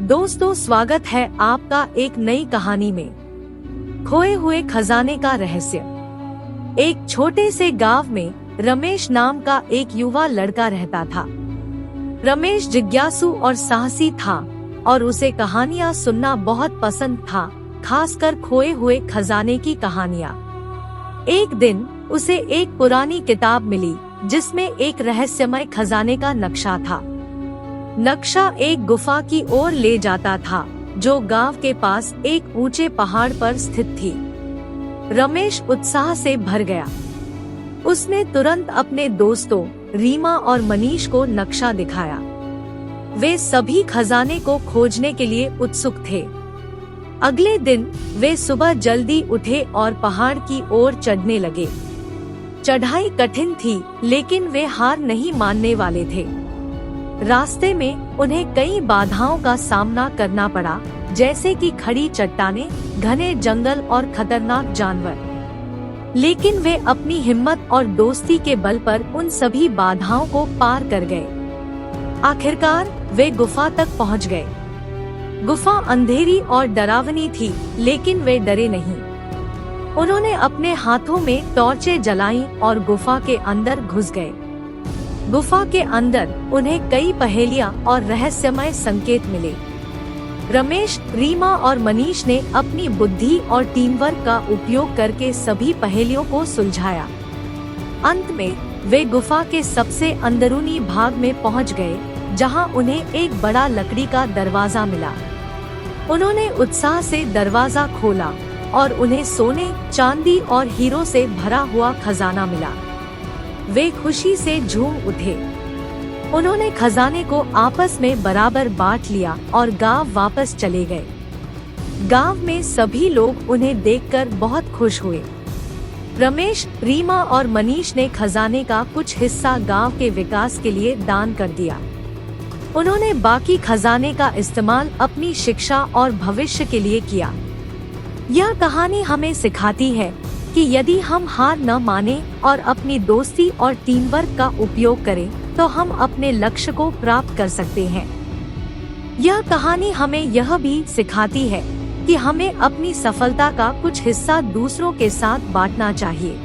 दोस्तों, स्वागत है आपका एक नई कहानी में। खोए हुए खजाने का रहस्य। एक छोटे से गांव में रमेश नाम का एक युवा लड़का रहता था। रमेश जिज्ञासु और साहसी था और उसे कहानियां सुनना बहुत पसंद था, खासकर खोए हुए खजाने की कहानियां। एक दिन उसे एक पुरानी किताब मिली जिसमें एक रहस्यमय खजाने का नक्शा था। नक्शा एक गुफा की ओर ले जाता था जो गांव के पास एक ऊंचे पहाड़ पर स्थित थी। रमेश उत्साह से भर गया। उसने तुरंत अपने दोस्तों रीमा और मनीष को नक्शा दिखाया। वे सभी खजाने को खोजने के लिए उत्सुक थे। अगले दिन वे सुबह जल्दी उठे और पहाड़ की ओर चढ़ने लगे। चढ़ाई कठिन थी, लेकिन वे हार नहीं मानने वाले थे। रास्ते में उन्हें कई बाधाओं का सामना करना पड़ा, जैसे कि खड़ी चट्टानें, घने जंगल और खतरनाक जानवर। लेकिन वे अपनी हिम्मत और दोस्ती के बल पर उन सभी बाधाओं को पार कर गए। आखिरकार वे गुफा तक पहुंच गए। गुफा अंधेरी और डरावनी थी, लेकिन वे डरे नहीं। उन्होंने अपने हाथों में टॉर्चें जलाईं और गुफा के अंदर घुस गए। गुफा के अंदर उन्हें कई पहेलियां और रहस्यमय संकेत मिले। रमेश, रीमा और मनीष ने अपनी बुद्धि और टीम वर्क का उपयोग करके सभी पहेलियों को सुलझाया। अंत में वे गुफा के सबसे अंदरूनी भाग में पहुंच गए, जहां उन्हें एक बड़ा लकड़ी का दरवाजा मिला। उन्होंने उत्साह से दरवाजा खोला और उन्हें सोने, चांदी और हीरो से भरा हुआ खजाना मिला। वे खुशी से झूम उठे। उन्होंने खजाने को आपस में बराबर बांट लिया और गांव वापस चले गए। गांव में सभी लोग उन्हें देखकर बहुत खुश हुए। रमेश, रीमा और मनीष ने खजाने का कुछ हिस्सा गांव के विकास के लिए दान कर दिया। उन्होंने बाकी खजाने का इस्तेमाल अपनी शिक्षा और भविष्य के लिए किया। यह कहानी हमें सिखाती है कि यदि हम हार न माने और अपनी दोस्ती और टीम वर्क का उपयोग करें, तो हम अपने लक्ष्य को प्राप्त कर सकते हैं। यह कहानी हमें यह भी सिखाती है कि हमें अपनी सफलता का कुछ हिस्सा दूसरों के साथ बांटना चाहिए।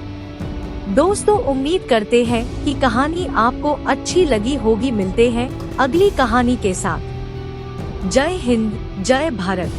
दोस्तों, उम्मीद करते हैं कि कहानी आपको अच्छी लगी होगी। मिलते हैं अगली कहानी के साथ। जय हिंद, जय भारत।